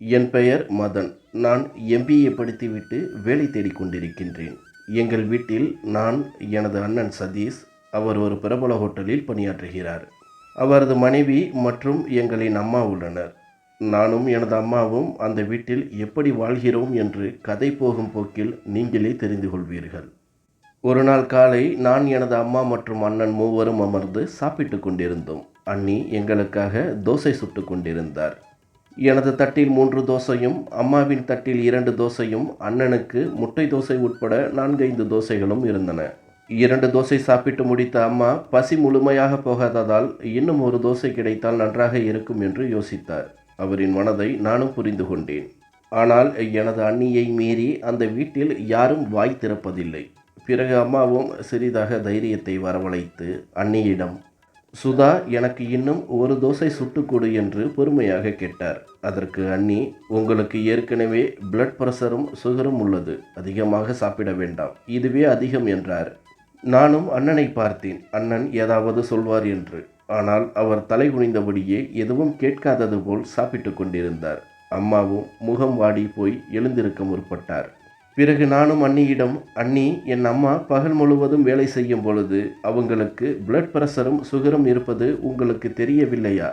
என் பெயர் மதன். நான் எம்பிஏ படித்துவிட்டு வேலை தேடிக் கொண்டிருக்கின்றேன். எங்கள் வீட்டில் நான், எனது அண்ணன் சதீஷ், அவர் ஒரு பிரபல ஹோட்டலில் பணியாற்றுகிறார். அவரது மனைவி மற்றும் எங்களின் அம்மா உள்ளனர். நானும் எனது அம்மாவும் அந்த வீட்டில் எப்படி வாழ்கிறோம் என்று கதை போகும் போக்கில் நீங்களே தெரிந்து கொள்வீர்கள். ஒரு நாள் காலை நான், எனது அம்மா மற்றும் அண்ணன் மூவரும் அமர்ந்து சாப்பிட்டு கொண்டிருந்தோம். அண்ணி எங்களுக்காக தோசை சுட்டு கொண்டிருந்தார். எனது தட்டில் 3 தோசையும், அம்மாவின் தட்டில் 2 தோசையும், அண்ணனுக்கு முட்டை தோசை உட்பட 4-5 தோசைகளும் இருந்தன. 2 தோசை சாப்பிட்டு முடித்த அம்மா பசி முழுமையாக போகாததால் இன்னும் ஒரு தோசை கிடைத்தால் நன்றாக இருக்கும் என்று யோசித்தார். அவரின் மனதை நானும் புரிந்து கொண்டேன். ஆனால் எனது அண்ணியை மீறி அந்த வீட்டில் யாரும் வாய் திறப்பதில்லை. பிறகு அம்மாவும் சிறிதாக தைரியத்தை வரவழைத்து அண்ணியிடம், சுதா, எனக்கு இன்னும் ஒரு தோசை சுட்டுக்கொடு என்று பொறுமையாக கேட்டார். அதற்கு அண்ணி, உங்களுக்கு ஏற்கனவே பிளட் பிரஷரும் சுகரும் உள்ளது, அதிகமாக சாப்பிட வேண்டாம், இதுவே அதிகம் என்றார். நானும் அண்ணனை பார்த்தேன், அண்ணன் ஏதாவது சொல்வார் என்று. ஆனால் அவர் தலை குனிந்தபடியே எதுவும் கேட்காதது போல் சாப்பிட்டு கொண்டிருந்தார். அம்மாவும் முகம் வாடி போய் எழுந்திருக்க முற்பட்டார். பிறகு நானும் அண்ணியிடம், அண்ணி, என் அம்மா பகல் முழுவதும் வேலை செய்யும் பொழுது அவங்களுக்கு பிளட் பிரஷரும் சுகரும் இருப்பது உங்களுக்கு தெரியவில்லையா?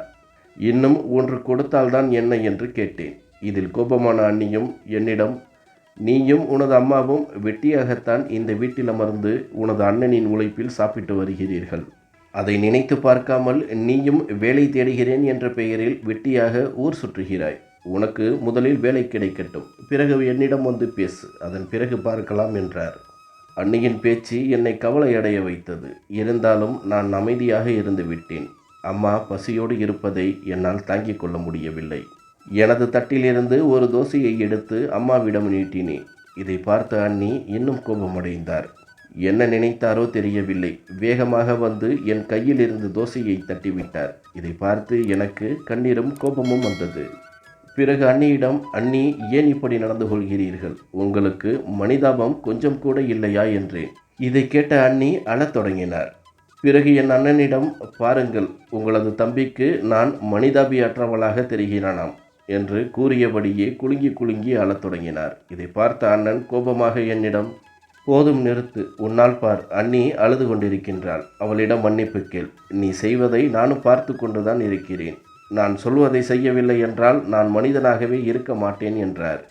இன்னும் ஒன்று கொடுத்தால்தான் என்ன என்று கேட்டேன். இதில் கோபமான அண்ணியும் என்னிடம், நீயும் உனது அம்மாவும் வெட்டியாகத்தான் இந்த வீட்டில் அமர்ந்து உனது அண்ணனின் உழைப்பில் சாப்பிட்டு வருகிறீர்கள். அதை நினைத்து பார்க்காமல் நீயும் வேலை தேடுகிறேன் என்ற பெயரில் வெட்டியாக ஊர் சுற்றுகிறாய். உனக்கு முதலில் வேலை கிடைக்கட்டும், பிறகு என்னிடம் வந்து பேசு, அதன் பிறகு பார்க்கலாம் என்றார். அன்னியின் பேச்சு என்னை கவலையடைய வைத்தது. இருந்தாலும் நான் அமைதியாக இருந்து விட்டேன். அம்மா பசியோடு இருப்பதை என்னால் தாங்கிக் கொள்ள முடியவில்லை. எனது தட்டிலிருந்து ஒரு தோசையை எடுத்து அம்மாவிடம் நீட்டினேன். இதை பார்த்த அண்ணி இன்னும் கோபமடைந்தார். என்ன நினைத்தாரோ தெரியவில்லை, வேகமாக வந்து என் கையில் இருந்து தோசையை தட்டிவிட்டார். இதை பார்த்து எனக்கு கண்ணீரும் கோபமும் வந்தது. பிறகு அண்ணியிடம், அண்ணி, ஏன் இப்படி நடந்து கொள்கிறீர்கள்? உங்களுக்கு மனிதாபம் கொஞ்சம் கூட இல்லையா என்றேன். இதை கேட்ட அண்ணி அழத் தொடங்கினார். பிறகு என் அண்ணனிடம், பாருங்கள், உங்களது தம்பிக்கு நான் மனிதாபியற்றவளாக தெரிகிறானாம் என்று கூறியபடியே குலுங்கி குலுங்கி அழத் தொடங்கினார். இதை பார்த்த அண்ணன் கோபமாக என்னிடம், போதும், நிறுத்து, உன்னால் பார், அண்ணி அழுது கொண்டிருக்கின்றாள், அவளிடம் மன்னிப்பு கேள். நீ செய்வதை நானும் பார்த்து கொண்டுதான் இருக்கிறேன். நான் சொல்வதை செய்யவில்லை என்றால் நான் மனிதனாகவே இருக்க மாட்டேன் என்றார்.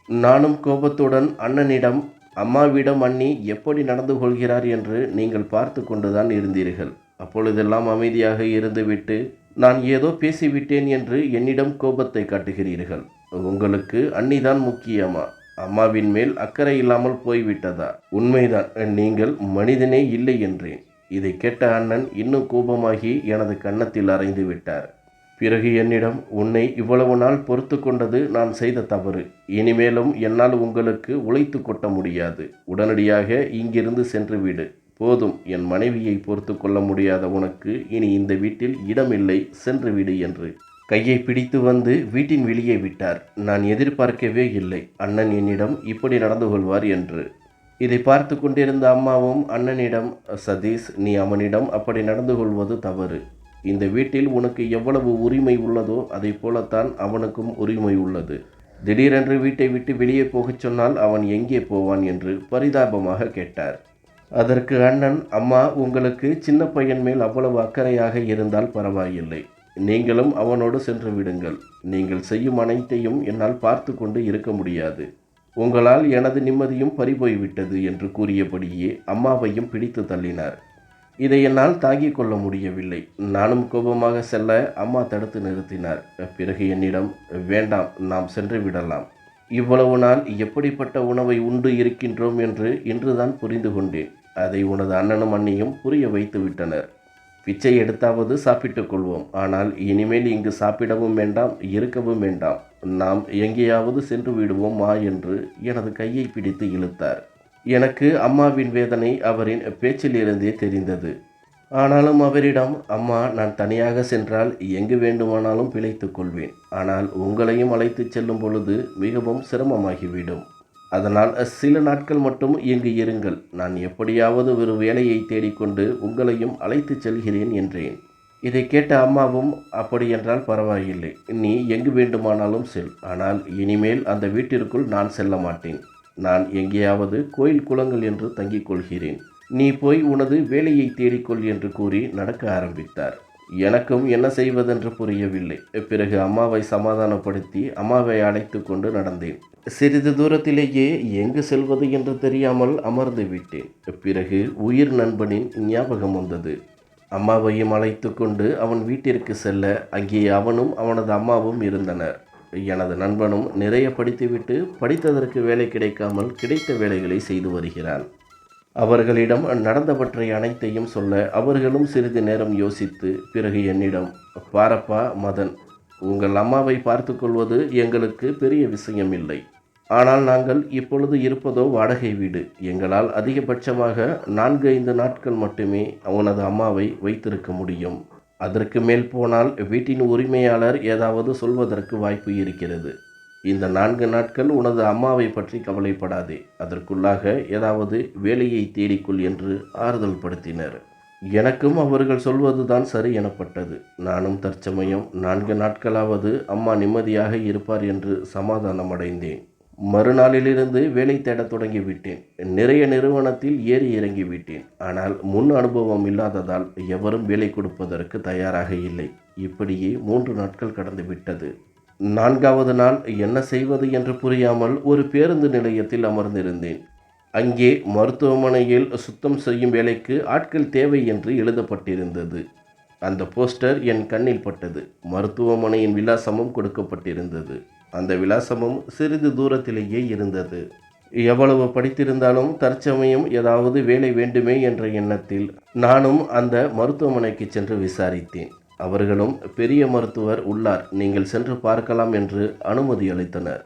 நானும் கோபத்துடன் அண்ணனிடம், அம்மாவிடம் அண்ணி எப்படி நடந்து கொள்கிறார் என்று நீங்கள் பார்த்து கொண்டுதான் இருந்தீர்கள். அப்பொழுதெல்லாம் அமைதியாக இருந்துவிட்டு நான் ஏதோ பேசிவிட்டேன் என்று என்னிடம் கோபத்தை காட்டுகிறீர்கள். உங்களுக்கு அண்ணிதான் முக்கியமா? அம்மாவின் மேல் அக்கறை இல்லாமல் போய்விட்டதா? உண்மைதான், நீங்கள் மனிதனே இல்லை என்றேன். இதை கேட்ட அண்ணன் இன்னும் கோபமாகி எனது கன்னத்தில் அறைந்து விட்டார். பிறகு என்னிடம், உன்னை இவ்வளவு நாள் பொறுத்து கொண்டது நான் செய்த தவறு. இனிமேலும் என்னால் உங்களுக்கு உழைத்து கொட்ட முடியாது. உடனடியாக இங்கிருந்து சென்று விடு. போதும், என் மனைவியை பொறுத்து கொள்ள முடியாத உனக்கு இனி இந்த வீட்டில் இடமில்லை, சென்று விடு என்று கையை பிடித்து வந்து வீட்டின் வெளியே விட்டார். நான் எதிர்பார்க்கவே இல்லை அண்ணன் என்னிடம் இப்படி நடந்து கொள்வார் என்று. இதை பார்த்து கொண்டிருந்த அம்மாவும் அண்ணனிடம், சதீஷ், நீ அவனிடம் அப்படி நடந்து கொள்வது தவறு. இந்த வீட்டில் உனக்கு எவ்வளவு உரிமை உள்ளதோ அதை போலத்தான் அவனுக்கும் உரிமை உள்ளது. திடீரென்று வீட்டை விட்டு வெளியே போகச் சொன்னால் அவன் எங்கே போவான் என்று பரிதாபமாக கேட்டார். அதற்கு அண்ணன், அம்மா, உங்களுக்கு சின்ன பையன் மேல் அவ்வளவு அக்கறையாக இருந்தால் பரவாயில்லை, நீங்களும் அவனோடு சென்று விடுங்கள். நீங்கள் செய்யும் அனைத்தையும் என்னால் பார்த்து கொண்டு இருக்க முடியாது. உங்களால் எனது நிம்மதியும் பறிபோய்விட்டது என்று கூறியபடியே அம்மாவையும் பிடித்து தள்ளினார். இதை என்னால் தாங்கிக் கொள்ள முடியவில்லை. நானும் கோபமாக செல்ல அம்மா தடுத்து நிறுத்தினார். பிறகு என்னிடம், வேண்டாம், நாம் சென்று விடலாம். இவ்வளவு நாள் எப்படிப்பட்ட உணவை உண்டு இருக்கின்றோம் என்று இன்றுதான் புரிந்து கொண்டேன். அதை உனது அண்ணனும் அண்ணியும் புரிய வைத்து விட்டனர். பிச்சை எடுத்தாவது சாப்பிட்டுக் கொள்வோம். ஆனால் இனிமேல் இங்கு சாப்பிடவும் வேண்டாம், இருக்கவும் வேண்டாம். நாம் எங்கேயாவது சென்று விடுவோமா என்று எனது கையை பிடித்து இழுத்தார். எனக்கு அம்மாவின் வேதனை அவரின் பேச்சிலிருந்தே தெரிந்தது. ஆனாலும் அவரிடம், அம்மா, நான் தனியாக சென்றால் எங்கு வேண்டுமானாலும் பிழைத்துக் கொள்வேன். ஆனால் உங்களையும் அழைத்து செல்லும் பொழுது மிகவும் சிரமமாகிவிடும். அதனால் சில நாட்கள் மட்டும் இங்கு இருங்கள். நான் எப்படியாவது ஒரு வேலையை தேடிக்கொண்டு உங்களையும் அழைத்து செல்கிறேன் என்றேன். இதை கேட்ட அம்மாவும், அப்படி என்றால் பரவாயில்லை, நீ எங்கு வேண்டுமானாலும் செல், ஆனால் இனிமேல் அந்த வீட்டிற்குள் நான் செல்ல மாட்டேன். நான் எங்கேயாவது கோயில் குளங்கள் என்று தங்கிக் கொள்கிறேன். நீ போய் உனது வேலையை தேடிக்கொள் என்று கூறி நடக்க ஆரம்பித்தார். எனக்கும் என்ன செய்வதென்று புரியவில்லை. பிறகு அம்மாவை சமாதானப்படுத்தி அம்மாவை அழைத்து கொண்டு நடந்தேன். சிறிது தூரத்திலேயே எங்கு செல்வது என்று தெரியாமல் அமர்ந்து விட்டேன். பிறகு உயிர் நண்பனின் ஞாபகம் வந்தது. அம்மாவையும் அழைத்து கொண்டு அவன் வீட்டிற்கு செல்ல அங்கே அவனும் அவனது அம்மாவும் இருந்தனர். எனது நண்பனும் நிறைய படித்துவிட்டு படித்ததற்கு வேலை கிடைக்காமல் கிடைத்த வேலைகளை செய்து வருகிறான். அவர்களிடம் நடந்தவற்றை அனைத்தையும் சொல்ல அவர்களும் சிறிது நேரம் யோசித்து பிறகு என்னிடம், பாரப்பா மதன், உங்கள் அம்மாவை பார்த்து கொள்வது எங்களுக்கு பெரிய விஷயம் இல்லை. ஆனால் நாங்கள் இப்பொழுது இருப்பதோ வாடகை வீடு. எங்களால் அதிகபட்சமாக 4-5 நாட்கள் மட்டுமே அவனது அம்மாவை வைத்திருக்க முடியும். அதற்கு மேல் போனால் வீட்டின் உரிமையாளர் ஏதாவது சொல்வதற்கு வாய்ப்பு இருக்கிறது. இந்த 4 நாட்கள் உனது அம்மாவை பற்றி கவலைப்படாதே, அதற்குள்ளாக ஏதாவது வேலையை தேடிக்கொள் என்று ஆறுதல் படுத்தினர். எனக்கும் அவர்கள் சொல்வதுதான் சரி எனப்பட்டது. நானும் தற்சமயம் 4 நாட்களாவது அம்மா நிம்மதியாக இருப்பார் என்று சமாதானம் அடைந்தேன். மறுநாளிலிருந்து வேலை தேடத் தொடங்கிவிட்டேன். நிறைய நிறுவனத்தில் ஏறி இறங்கிவிட்டேன். ஆனால் முன் அனுபவம் இல்லாததால் எவரும் வேலை கொடுப்பதற்கு தயாராக இல்லை. இப்படியே 3 நாட்கள் கடந்து விட்டது. 4வது நாள் என்ன செய்வது என்று புரியாமல் ஒரு பேருந்து நிலையத்தில் அமர்ந்திருந்தேன். அங்கே மருத்துவமனையில் சுத்தம் செய்யும் வேலைக்கு ஆட்கள் தேவை என்று எழுதப்பட்டிருந்தது. அந்த போஸ்டர் என் கண்ணில் பட்டது. மருத்துவமனையின் விலாசமும் கொடுக்கப்பட்டிருந்தது. அந்த விலாசமும் சிறிது தூரத்திலேயே இருந்தது. எவ்வளவு படித்திருந்தாலும் தற்சமயம் ஏதாவது வேலை வேண்டுமே என்ற எண்ணத்தில் நானும் அந்த மருத்துவமனைக்கு சென்று விசாரித்தேன். அவர்களும், பெரிய மருத்துவர் உள்ளார், நீங்கள் சென்று பார்க்கலாம் என்று அனுமதி அளித்தனர்.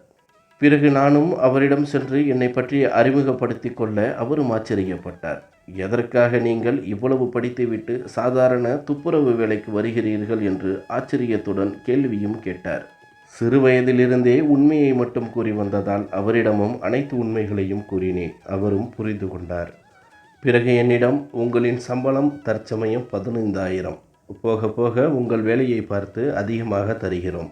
பிறகு நானும் அவரிடம் சென்று என்னை பற்றி அறிமுகப்படுத்தி கொள்ள அவரும் ஆச்சரியப்பட்டார். எதற்காக நீங்கள் இவ்வளவு படித்துவிட்டு சாதாரண துப்புரவு வேலைக்கு வருகிறீர்கள் என்று ஆச்சரியத்துடன் கேள்வியும் கேட்டார். சிறு வயதிலிருந்தே உண்மையை மட்டும் கூறி வந்ததால் அவரிடமும் அனைத்து உண்மைகளையும் கூறினேன். அவரும் புரிந்து கொண்டார். பிறகு என்னிடம், உங்களின் சம்பளம் தற்சமயம் 15,000, போக போக உங்கள் வேலையை பார்த்து அதிகமாக தருகிறோம்.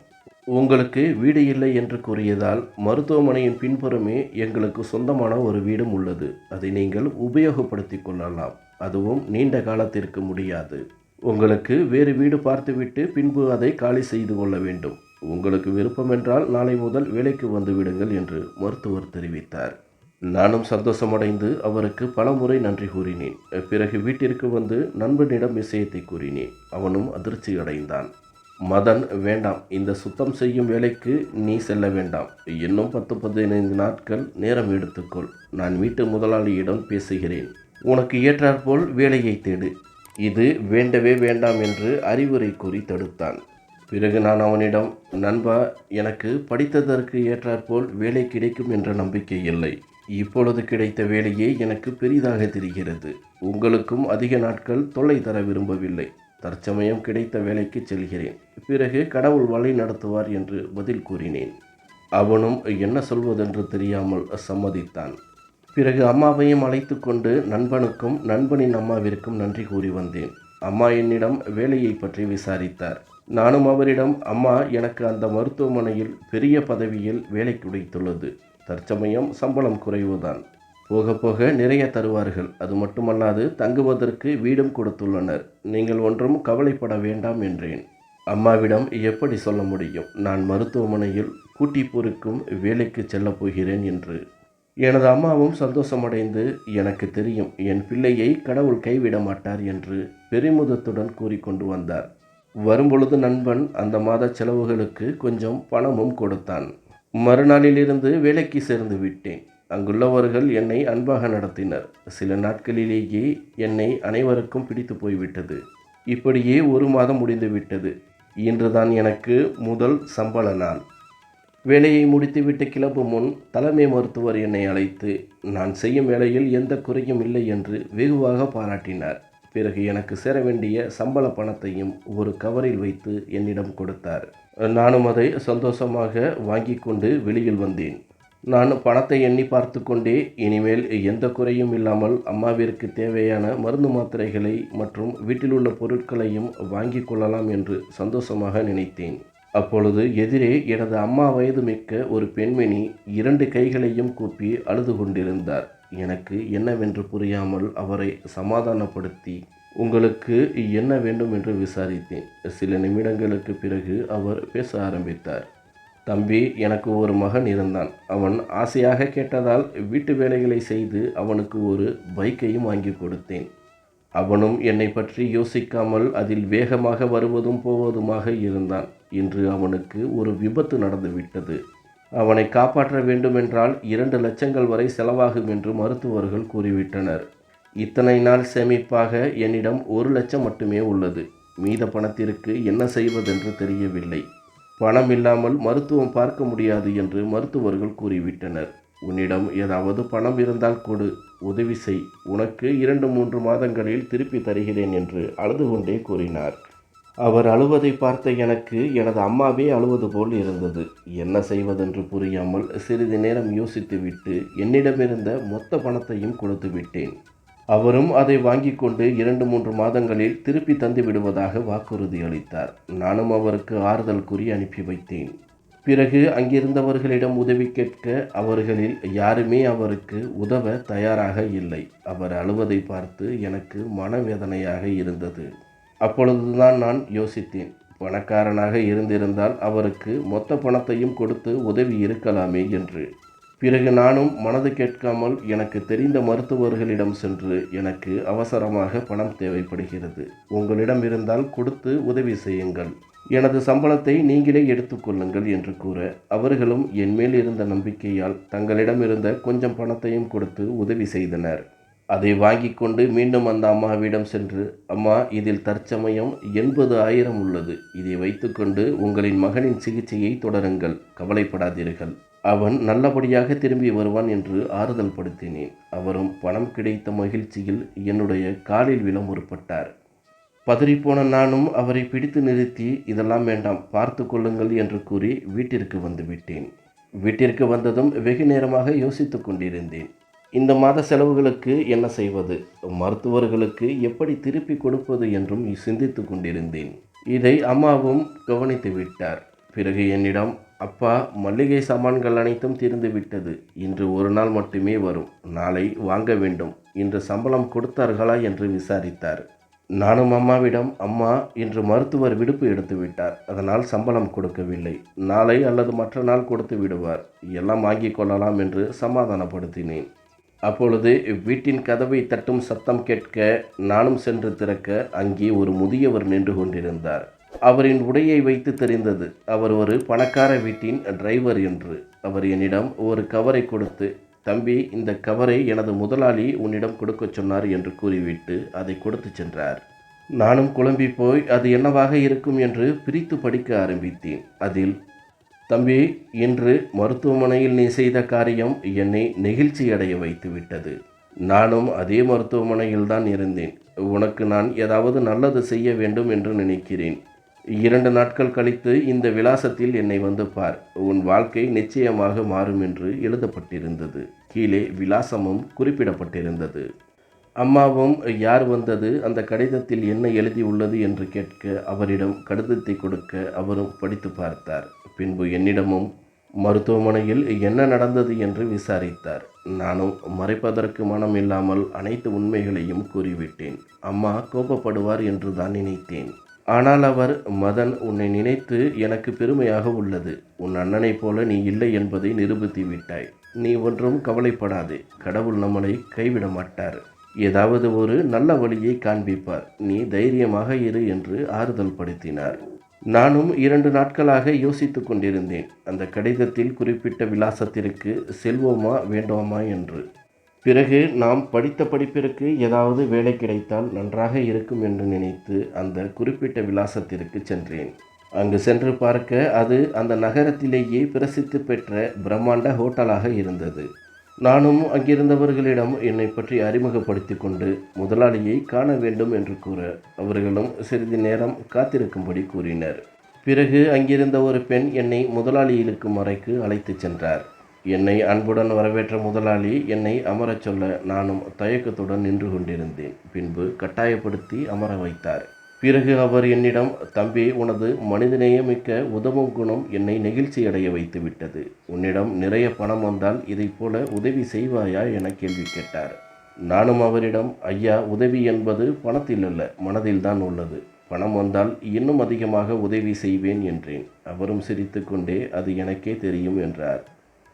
உங்களுக்கு வீடு இல்லை என்று கூறியதால் மருத்துவமனையின் பின்புறமே எங்களுக்கு சொந்தமான ஒரு வீடும் உள்ளது. அதை நீங்கள் உபயோகப்படுத்தி கொள்ளலாம். அதுவும் நீண்ட காலத்திற்கு முடியாது. உங்களுக்கு வேறு வீடு பார்த்துவிட்டு பின்பு அதை காலி செய்து கொள்ள வேண்டும். உங்களுக்கு விருப்பமென்றால் நாளை முதல் வேலைக்கு வந்து விடுங்கள் என்று மருத்துவர் தெரிவித்தார். நானும் சந்தோஷமடைந்து அவருக்கு பலமுறை நன்றி கூறினேன். பிறகு வீட்டிற்கு வந்து நண்பனிடம் விஷயத்தை கூறினேன். அவனும் அதிர்ச்சி அடைந்தான். மதன், வேண்டாம், இந்த சுத்தம் செய்யும் வேலைக்கு நீ செல்ல வேண்டாம். இன்னும் 10-15 நாட்கள் நேரம் எடுத்துக்கொள். நான் வீட்டு முதலாளியிடம் பேசுகிறேன். உனக்கு ஏற்றாற்போல் வேலையை தேடு. இது வேண்டவே வேண்டாம் என்று அறிவுரை கூறி தடுத்தான். பிறகு நான் அவனிடம், நண்பா, எனக்கு படித்ததற்கு ஏற்றாற்போல் வேலை கிடைக்கும் என்ற நம்பிக்கை இல்லை. இப்பொழுது கிடைத்த வேலையே எனக்கு பெரிதாக தெரிகிறது. உங்களுக்கும் அதிக நாட்கள் தொல்லை தர விரும்பவில்லை. தற்சமயம் கிடைத்த வேலைக்கு செல்கிறேன். பிறகு கடவுள் வழி நடத்துவார் என்று பதில் கூறினேன். அவனும் என்ன சொல்வதென்று தெரியாமல் சம்மதித்தான். பிறகு அம்மாவையும் அழைத்து கொண்டு நண்பனுக்கும் நண்பனின் அம்மாவிற்கும் நன்றி கூறி வந்தேன். அம்மா என்னிடம் வேலையை பற்றி விசாரித்தார். நானும் அவரிடம், அம்மா, எனக்கு அந்த மருத்துவமனையில் பெரிய பதவியில் வேலை கிடைத்துள்ளது. தற்சமயம் சம்பளம் குறைவுதான். போக போக நிறைய தருவார்கள். அது மட்டுமல்லாது தங்குவதற்கு வீடும் கொடுத்துள்ளனர். நீங்கள் ஒன்றும் கவலைப்பட வேண்டாம் என்றேன். அம்மாவிடம் எப்படி சொல்ல முடியும் நான் மருத்துவமனையில் கூட்டி பொறுக்கும் வேலைக்கு செல்லப் போகிறேன் என்று. எனது அம்மாவும் சந்தோஷமடைந்து, எனக்கு தெரியும், என் பிள்ளையை கடவுள் கைவிட மாட்டார் என்று பெருமிதத்துடன் கூறிக்கொண்டு வந்தார். வரும்பொழுது நண்பன் அந்த மாத செலவுகளுக்கு கொஞ்சம் பணமும் கொடுத்தான். மறுநாளிலிருந்து வேலைக்கு சேர்ந்து விட்டேன். அங்குள்ளவர்கள் என்னை அன்பாக நடத்தினர். சில நாட்களிலேயே என்னை அனைவருக்கும் பிடித்து போய்விட்டது. இப்படியே 1 மாதம் முடிந்துவிட்டது. இன்றுதான் எனக்கு முதல் சம்பள நாள். வேலையை முடித்துவிட்டு கிளம்பும் முன் தலைமை மருத்துவர் என்னை அழைத்து நான் செய்யும் வேலையில் எந்த குறையும் இல்லை என்று வெகுவாக பாராட்டினார். பிறகு எனக்கு சேர வேண்டிய சம்பள பணத்தையும் ஒரு கவரில் வைத்து என்னிடம் கொடுத்தார். நானும் அதை சந்தோஷமாக வாங்கி கொண்டு வெளியில் வந்தேன். நான் பணத்தை எண்ணி பார்த்து கொண்டே இனிமேல் எந்த குறையும் இல்லாமல் அம்மாவிற்கு தேவையான மருந்து மாத்திரைகளை மற்றும் வீட்டில் உள்ள பொருட்களையும் வாங்கி கொள்ளலாம் என்று சந்தோஷமாக நினைத்தேன். அப்பொழுது எதிரே எனது அம்மா வயது மிக்க ஒரு பெண்மணி 2 கைகளையும் கூப்பி அழுது கொண்டிருந்தார். எனக்கு என்னவென்று புரியாமல் அவரை சமாதானப்படுத்தி, உங்களுக்கு என்ன வேண்டும் என்று விசாரித்தேன். சில நிமிடங்களுக்கு பிறகு அவர் பேச ஆரம்பித்தார். தம்பி, எனக்கு ஒரு மகன் இருந்தான். அவன் ஆசையாக கேட்டதால் வீட்டு வேலைகளை செய்து அவனுக்கு ஒரு பைக்கையும் வாங்கி கொடுத்தேன். அவனும் என்னை பற்றி யோசிக்காமல் அதில் வேகமாக வருவதும் போவதுமாக இருந்தான். இன்று அவனுக்கு ஒரு விபத்து நடந்துவிட்டது. அவனை காப்பாற்ற வேண்டுமென்றால் 2 லட்சங்கள் வரை செலவாகும் என்று மருத்துவர்கள் கூறிவிட்டனர். இத்தனை நாள் சேமிப்பாக என்னிடம் 1 லட்சம் மட்டுமே உள்ளது. மீத பணத்திற்கு என்ன செய்வதென்று தெரியவில்லை. பணம் இல்லாமல் மருத்துவம் பார்க்க முடியாது என்று மருத்துவர்கள் கூறிவிட்டனர். உன்னிடம் ஏதாவது பணம் இருந்தால் கொடு, உதவி செய். உனக்கு 2-3 மாதங்களில் திருப்பி தருகிறேன் என்று அழுது கொண்டே கூறினார். அவர் அழுவதை பார்த்த எனக்கு எனது அம்மாவே அழுவது போல் இருந்தது. என்ன செய்வதென்று புரியாமல் சிறிது நேரம் யோசித்துவிட்டு என்னிடமிருந்த மொத்த பணத்தையும் கொடுத்து விட்டேன். அவரும் அதை வாங்கி கொண்டு 2-3 மாதங்களில் திருப்பி தந்து விடுவதாக வாக்குறுதி அளித்தார். நானும் அவருக்கு ஆறுதல் கூறி அனுப்பி வைத்தேன். பிறகு அங்கிருந்தவர்களிடம் உதவி கேட்க அவர்களில் யாருமே அவருக்கு உதவ தயாராக இல்லை. அவர் அழுவதை பார்த்து எனக்கு மனவேதனையாக இருந்தது. அப்பொழுதுதான் நான் யோசித்தேன், பணக்காரனாக இருந்திருந்தால் அவருக்கு மொத்த பணத்தையும் கொடுத்து உதவி இருக்கலாமே என்று. பிறகு நானும் மனது கேட்காமல் எனக்கு தெரிந்த மருத்துவர்களிடம் சென்று, எனக்கு அவசரமாக பணம் தேவைப்படுகிறது, உங்களிடம் இருந்தால் கொடுத்து உதவி செய்யுங்கள், எனது சம்பளத்தை நீங்களே எடுத்துக்கொள்ளுங்கள் என்று கூற, அவர்களும் என்மேல் இருந்த நம்பிக்கையால் தங்களிடம் இருந்த கொஞ்சம் பணத்தையும் கொடுத்து உதவி செய்தனர். அதை வாங்கி கொண்டு மீண்டும் அந்த அம்மாவிடம் சென்று, அம்மா, இதில் தற்சமயம் 80,000 உள்ளது. இதை வைத்துக்கொண்டு உங்களின் மகனின் சிகிச்சையை தொடருங்கள், கவலைப்படாதீர்கள், அவன் நல்லபடியாக திரும்பி வருவான் என்று ஆறுதல் படுத்தினேன். அவரும் பணம் கிடைத்த மகிழ்ச்சியில் என்னுடைய காலில் விழ முற்பட்டார். பதறிப்போன நானும் அவரை பிடித்து நிறுத்தி, இதெல்லாம் வேண்டாம், பார்த்து கொள்ளுங்கள் என்று கூறி வீட்டிற்கு வந்துவிட்டேன். வீட்டிற்கு வந்ததும் வெகு நேரமாக யோசித்து கொண்டிருந்தேன். இந்த மாத செலவுகளுக்கு என்ன செய்வது, மருத்துவர்களுக்கு எப்படி திருப்பி கொடுப்பது என்றும் சிந்தித்து கொண்டிருந்தேன். இதை அம்மாவும் கவனித்து விட்டார். பிறகு என்னிடம், அப்பா, மல்லிகை சாமான்கள் அனைத்தும் தீர்ந்து விட்டது. இன்று ஒரு நாள் மட்டுமே வரும். நாளை வாங்க வேண்டும். இன்று சம்பளம் கொடுத்தார்களா என்று விசாரித்தார். நானும் அம்மாவிடம், அம்மா, இன்று மருத்துவர் விடுப்பு எடுத்து விட்டார், அதனால் சம்பளம் கொடுக்கவில்லை. நாளை அல்லது மற்ற நாள் கொடுத்து விடுவார், எல்லாம் வாங்கிக் கொள்ளலாம் என்று சமாதானப்படுத்தினேன். அப்பொழுது வீட்டின் கதவை தட்டும் சத்தம் கேட்க நானும் சென்று திறக்க அங்கே ஒரு முதியவர் நின்று கொண்டிருந்தார். அவரின் உடையை வைத்து தெரிந்தது அவர் ஒரு பணக்கார வீட்டின் டிரைவர் என்று. அவர் என்னிடம் ஒரு கவரை கொடுத்து, தம்பி, இந்த கவரை எனது முதலாளி உன்னிடம் கொடுக்கச் சொன்னார் என்று கூறிவிட்டு அதை கொடுத்து சென்றார். நானும் குழம்பி போய் அது என்னவாக இருக்கும் என்று பிரித்து படிக்க ஆரம்பித்தேன். அதில், தம்பி, இன்று மருத்துவமனையில் நீ செய்த காரியம் என்னை நெகிழ்ச்சி அடைய வைத்து விட்டது. நானும் அதே மருத்துவமனையில் தான் இருந்தேன். உனக்கு நான் ஏதாவது நல்லது செய்ய வேண்டும் என்று நினைக்கிறேன். 2 நாட்கள் கழித்து இந்த விலாசத்தில் என்னை வந்து பார். உன் வாழ்க்கை நிச்சயமாக மாறும் என்று எழுதப்பட்டிருந்தது. கீழே விலாசமும் குறிப்பிடப்பட்டிருந்தது. அம்மாவும் யார் வந்தது, அந்த கடிதத்தில் என்ன எழுதியுள்ளது என்று கேட்க அவரிடம் கடிதத்தை கொடுக்க அவரும் படித்து பார்த்தார். பின்பு என்னிடமும் மருத்துவமனையில் என்ன நடந்தது என்று விசாரித்தார். நானும் மறைப்பதற்கு மனம் இல்லாமல் அனைத்து உண்மைகளையும் கூறிவிட்டேன். அம்மா கோபப்படுவார் என்று தான் நினைத்தேன். ஆனால் அவர், மதன், உன்னை நினைத்து எனக்கு பெருமையாக உள்ளது. உன் அண்ணனைப் போல நீ இல்லை என்பதை நிரூபித்து விட்டாய். நீ ஒன்றும் கவலைப்படாதே. கடவுள் நம்மளை கைவிட மாட்டார். ஏதாவது ஒரு நல்ல வழியை காண்பிப்பார். நீ தைரியமாக இரு என்று ஆறுதல் படுத்தினார். நானும் 2 நாட்களாக யோசித்து கொண்டிருந்தேன். அந்த கடிதத்தில் குறிப்பிட்ட விலாசத்திற்கு செல்வோமா வேண்டாமா என்று. பிறகு நாம் படித்த படிப்பிற்கு ஏதாவது வேலை கிடைத்தால் நன்றாக இருக்கும் என்று நினைத்து அந்த குறிப்பிட்ட விலாசத்திற்கு சென்றேன். அங்கு சென்று பார்க்க அது அந்த நகரத்திலேயே பிரசித்தி பெற்ற பிரம்மாண்ட ஹோட்டலாக இருந்தது. நானும் அங்கிருந்தவர்களிடம் என்னை பற்றி அறிமுகப்படுத்தி கொண்டு முதலாளியை காண வேண்டும் என்று கூற அவர்களும் சிறிது நேரம் காத்திருக்கும்படி கூறினர். பிறகு அங்கிருந்த ஒரு பெண் என்னை முதலாளி இருக்கும் அறைக்கு அழைத்து சென்றார். என்னை அன்புடன் வரவேற்ற முதலாளி என்னை அமரச் சொல்ல நானும் தயக்கத்துடன் நின்று கொண்டிருந்தேன். பின்பு கட்டாயப்படுத்தி அமர வைத்தார். பிறகு அவர் என்னிடம், தம்பி, உனது மனிதநேயமிக்க உதவும் குணம் என்னை நெகிழ்ச்சியடைய வைத்து விட்டது. உன்னிடம் நிறைய பணம் வந்தால் இதைப் போல உதவி செய்வாயா என கேள்வி கேட்டார். நானும் அவரிடம், ஐயா, உதவி என்பது பணத்தில் அல்ல, மனதில்தான் உள்ளது. பணம் வந்தால் இன்னும் அதிகமாக உதவி செய்வேன் என்றேன். அவரும் சிரித்து கொண்டே, அது எனக்கே தெரியும் என்றார்.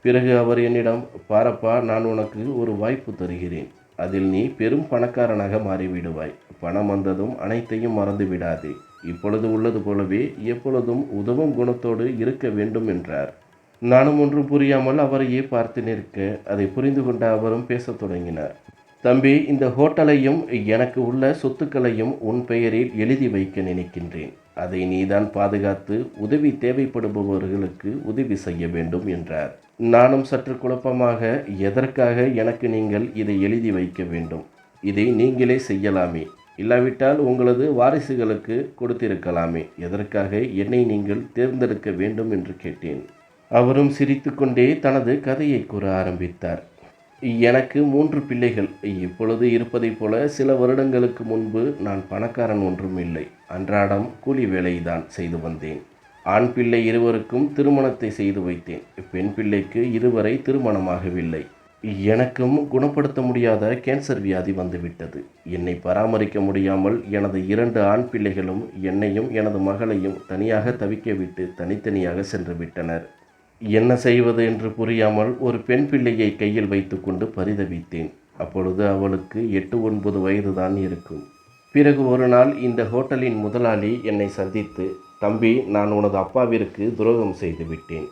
பிறகு அவர் என்னிடம், பாரப்பா, நான் உனக்கு ஒரு வாய்ப்பு தருகிறேன். அதில் நீ பெரும் பணக்காரனாக மாறிவிடுவாய். பணம் வந்ததும் அனைத்தையும் மறந்து விடாதே. இப்பொழுது உள்ளது போலவே எப்பொழுதும் உதவும் குணத்தோடு இருக்க வேண்டும் என்றார். நானும் ஒன்றும் புரியாமல் அவரையே பார்த்து நிற்க, அதை புரிந்து கொண்ட அவரும் பேசத் தொடங்கினார். தம்பி, இந்த ஹோட்டலையும் எனக்கு உள்ள சொத்துக்களையும் உன் பெயரில் எழுதி வைக்க நினைக்கின்றேன். அதை நீதான் பாதுகாத்து உதவி தேவைப்படுபவர்களுக்கு உதவி செய்ய வேண்டும் என்றார். நானும் சற்று குழப்பமாக, எதற்காக எனக்கு நீங்கள் இதை எழுதி வைக்க வேண்டும்? இதை நீங்களே செய்யலாமே, இல்லாவிட்டால் உங்களது வாரிசுகளுக்கு கொடுத்திருக்கலாமே, எதற்காக என்னை நீங்கள் தேர்ந்தெடுக்க வேண்டும் என்று கேட்டேன். அவரும் சிரித்துக்கொண்டே தனது கதையை கூற ஆரம்பித்தார். எனக்கு 3 பிள்ளைகள். இப்பொழுது இருப்பதைப் போல சில வருடங்களுக்கு முன்பு நான் பணக்காரன் ஒன்றும் இல்லை. அன்றாடம் கூலி வேலைதான் செய்து வந்தேன். ஆண் பிள்ளை இருவருக்கும் திருமணத்தை செய்து வைத்தேன். பெண் பிள்ளைக்கு இதுவரை திருமணமாகவில்லை. எனக்கும் குணப்படுத்த முடியாத கேன்சர் வியாதி வந்துவிட்டது. என்னை பராமரிக்க முடியாமல் எனது 2 ஆண் பிள்ளைகளும் என்னையும் எனது மகளையும் தனியாக தவிக்க விட்டு தனித்தனியாக சென்று விட்டனர். என்ன செய்வது என்று புரியாமல் ஒரு பெண் பிள்ளையை கையில் வைத்துக்கொண்டு பரிதவித்தேன். அப்பொழுது அவளுக்கு 8-9 வயதுதான் இருக்கும். பிறகு ஒரு நாள் இந்த ஹோட்டலின் முதலாளி என்னை சந்தித்து, தம்பி, நான் உனது அப்பாவிற்கு துரோகம் செய்து விட்டேன்.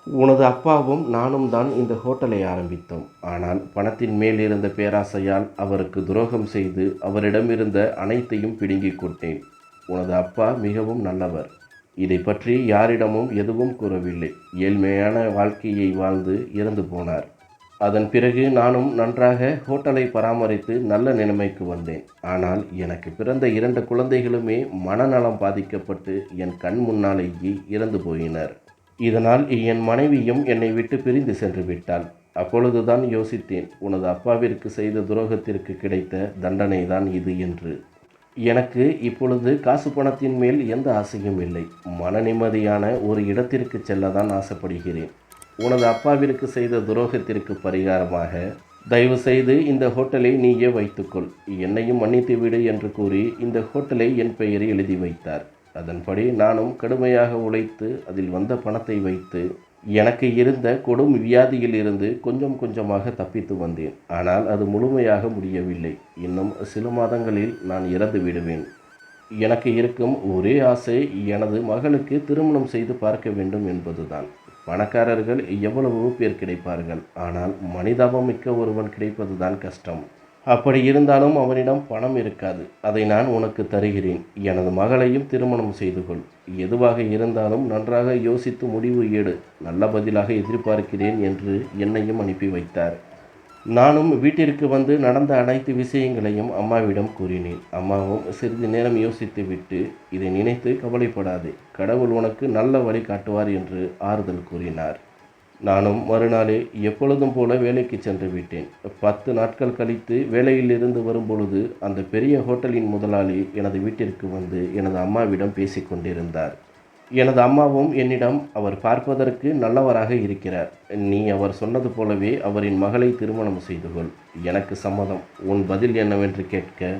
உனது அப்பாவும் நானும் தான் இந்த ஹோட்டலை ஆரம்பித்தோம். ஆனால் பணத்தின் மேல் இருந்த பேராசையால் அவருக்கு துரோகம் செய்து அவரிடமிருந்த அனைத்தையும் பிடுங்கிக் கொண்டேன். உனது அப்பா மிகவும் நல்லவர். இதை பற்றி யாரிடமும் எதுவும் கூறவில்லை. ஏழ்மையான வாழ்க்கையை வாழ்ந்து இறந்து போனார். அதன் பிறகு நானும் நன்றாக ஹோட்டலை பராமரித்து நல்ல நிலைமைக்கு வந்தேன். ஆனால் எனக்கு பிறந்த 2 குழந்தைகளுமே மனநலம் பாதிக்கப்பட்டு என் கண் முன்னாலேயே இறந்து போயினர். இதனால் என் மனைவியும் என்னை விட்டு பிரிந்து சென்று விட்டாள். அப்பொழுதுதான் யோசித்தேன், உனது அப்பாவிற்கு செய்த துரோகத்திற்கு கிடைத்த தண்டனை தான் இது என்று. எனக்கு இப்பொழுது காசு பணத்தின் மேல் எந்த ஆசையும் இல்லை. மன நிம்மதியான ஒரு இடத்திற்கு செல்லதான் ஆசைப்படுகிறேன். உனது அப்பாவிற்கு செய்த துரோகத்திற்கு பரிகாரமாக தயவு செய்து இந்த ஹோட்டலை நீயே வைத்துக்கொள், என்னையும் மன்னித்து விடு என்று கூறி இந்த ஹோட்டலை என் பெயரில் எழுதி வைத்தார். அதன்படி நானும் கடுமையாக உழைத்து அதில் வந்த பணத்தை வைத்து எனக்கு இருந்த கொடும் வியாதியில் இருந்து கொஞ்சம் கொஞ்சமாக தப்பித்து வந்தேன். ஆனால் அது முழுமையாக முடியவில்லை. இன்னும் சில மாதங்களில் நான் இறந்து விடுவேன். எனக்கு இருக்கும் ஒரே ஆசை எனது மகளுக்கு திருமணம் செய்து பார்க்க வேண்டும் என்பதுதான். பணக்காரர்கள் எவ்வளவோ பேர் கிடைப்பார்கள், ஆனால் மனிதாபமிக்க ஒருவன் கிடைப்பதுதான் கஷ்டம். அப்படி இருந்தாலும் அவனிடம் பணம் இருக்காது. அதை நான் உனக்கு தருகிறேன். எனது மகளையும் திருமணம் செய்து கொள். எதுவாக இருந்தாலும் நன்றாக யோசித்து முடிவு எடு. நல்ல பதிலாக எதிர்பார்க்கிறேன் என்று என்னையும் அனுப்பி வைத்தார். நானும் வீட்டிற்கு வந்து நடந்த அனைத்து விஷயங்களையும் அம்மாவிடம் கூறினேன். அம்மாவும் சிறிது நேரம் யோசித்து விட்டு, இதை நினைத்து கவலைப்படாதே, கடவுள் உனக்கு நல்ல வழி காட்டுவார் என்று ஆறுதல் கூறினார். நானும் மறுநாளே எப்பொழுதும் போல வேலைக்கு சென்று விட்டேன். 10 நாட்கள் கழித்து வேலையிலிருந்து வரும்பொழுது அந்த பெரிய ஹோட்டலின் முதலாளி எனது வீட்டிற்கு வந்து எனது அம்மாவிடம் பேசி கொண்டிருந்தார். எனது அம்மாவும் என்னிடம், அவர் பார்ப்பதற்கு நல்லவராக இருக்கிறார். நீ அவர் சொன்னது போலவே அவரின் மகளை திருமணம் செய்து கொள். எனக்கு சம்மதம். உன் பதில் என்னவென்று கேட்க,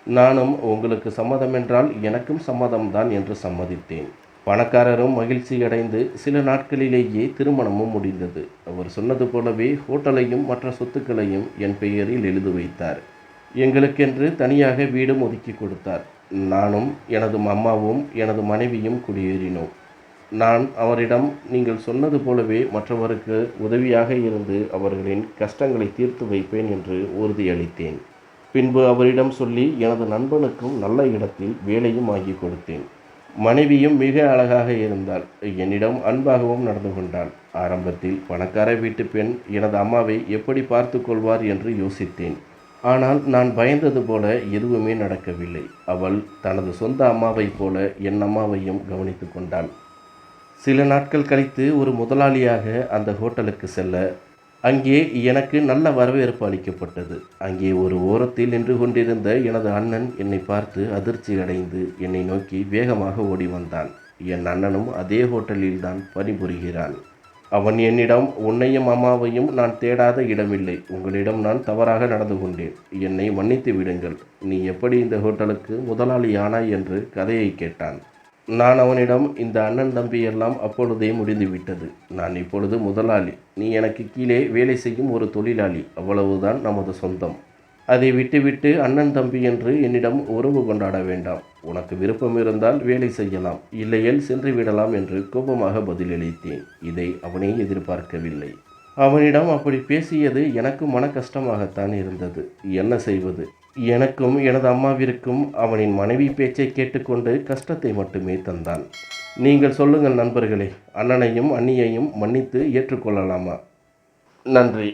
நானும் உங்களுக்கு சம்மதம் என்றால் எனக்கும் சம்மதம்தான் என்று சம்மதித்தேன். பணக்காரரும் மகிழ்ச்சியடைந்து சில நாட்களிலேயே திருமணமும் முடிந்தது. அவர் சொன்னது போலவே ஹோட்டலையும் மற்ற சொத்துக்களையும் என் பெயரில் எழுதி வைத்தார். எங்களுக்கென்று தனியாக வீடும் ஒதுக்கி கொடுத்தார். நானும் எனது அம்மாவும் எனது மனைவியும் குடியேறினோம். நான் அவரிடம், நீங்கள் சொன்னது போலவே மற்றவருக்கு உதவியாக இருந்து அவர்களின் கஷ்டங்களை தீர்த்து வைப்பேன் என்று உறுதியளித்தேன். பின்பு அவரிடம் சொல்லி எனது நண்பனுக்கும் நல்ல இடத்தில் வேலையும் ஆகி கொடுத்தேன். மனைவியும் மிக அழகாக இருந்தாள். என்னிடம் அன்பாகவும் நடந்து கொண்டாள். ஆரம்பத்தில் பணக்கார வீட்டு பெண் எனது அம்மாவை எப்படி பார்த்து கொள்வார் என்று யோசித்தேன். ஆனால் நான் பயந்தது போல எதுவுமே நடக்கவில்லை. அவள் தனது சொந்த அம்மாவைப் போல என் அம்மாவையும் கவனித்து கொண்டாள். சில நாட்கள் கழித்து ஒரு முதலாளியாக அந்த ஹோட்டலுக்கு செல்ல அங்கே எனக்கு நல்ல வரவேற்பு அளிக்கப்பட்டது. அங்கே ஒரு ஓரத்தில் நின்று கொண்டிருந்த எனது அண்ணன் என்னை பார்த்து அதிர்ச்சி அடைந்து என்னை நோக்கி வேகமாக ஓடி வந்தான். என் அண்ணனும் அதே ஹோட்டலில்தான் பணிபுரிகிறான். அவன் என்னிடம், உன்னையும் அம்மாவையும் நான் தேடாத இடமில்லை. உங்களிடம் நான் தவறாக நடந்து கொண்டேன். என்னை மன்னித்து விடுங்கள். நீ எப்படி இந்த ஹோட்டலுக்கு முதலாளி ஆனாய் என்று கதையை கேட்டான். நான் அவனிடம், இந்த அண்ணன் தம்பி எல்லாம் அப்பொழுதே முடிந்துவிட்டது. நான் இப்பொழுது முதலாளி. நீ எனக்கு கீழே வேலை செய்யும் ஒரு தொழிலாளி. அவ்வளவுதான் நமது சொந்தம். அதை விட்டுவிட்டு அண்ணன் தம்பி என்று என்னிடம் உறவு கொண்டாட வேண்டாம். உனக்கு விருப்பம் இருந்தால் வேலை செய்யலாம், இல்லையேல் சென்று விடலாம் என்று கோபமாக பதிலளித்தேன். இதை அவனே எதிர்பார்க்கவில்லை. அவனிடம் அப்படி பேசியது எனக்கு மன கஷ்டமாகத்தான் இருந்தது. என்ன செய்வது? எனக்கும் எனது அம்மாவிற்கும் அவனின் மனைவி பேச்சை கேட்டுக்கொண்டு கஷ்டத்தை மட்டுமே தந்தான். நீங்கள் சொல்லுங்கள் நண்பர்களே, அண்ணனையும் அண்ணியையும் மன்னித்து ஏற்றுக்கொள்ளலாமா? நன்றி.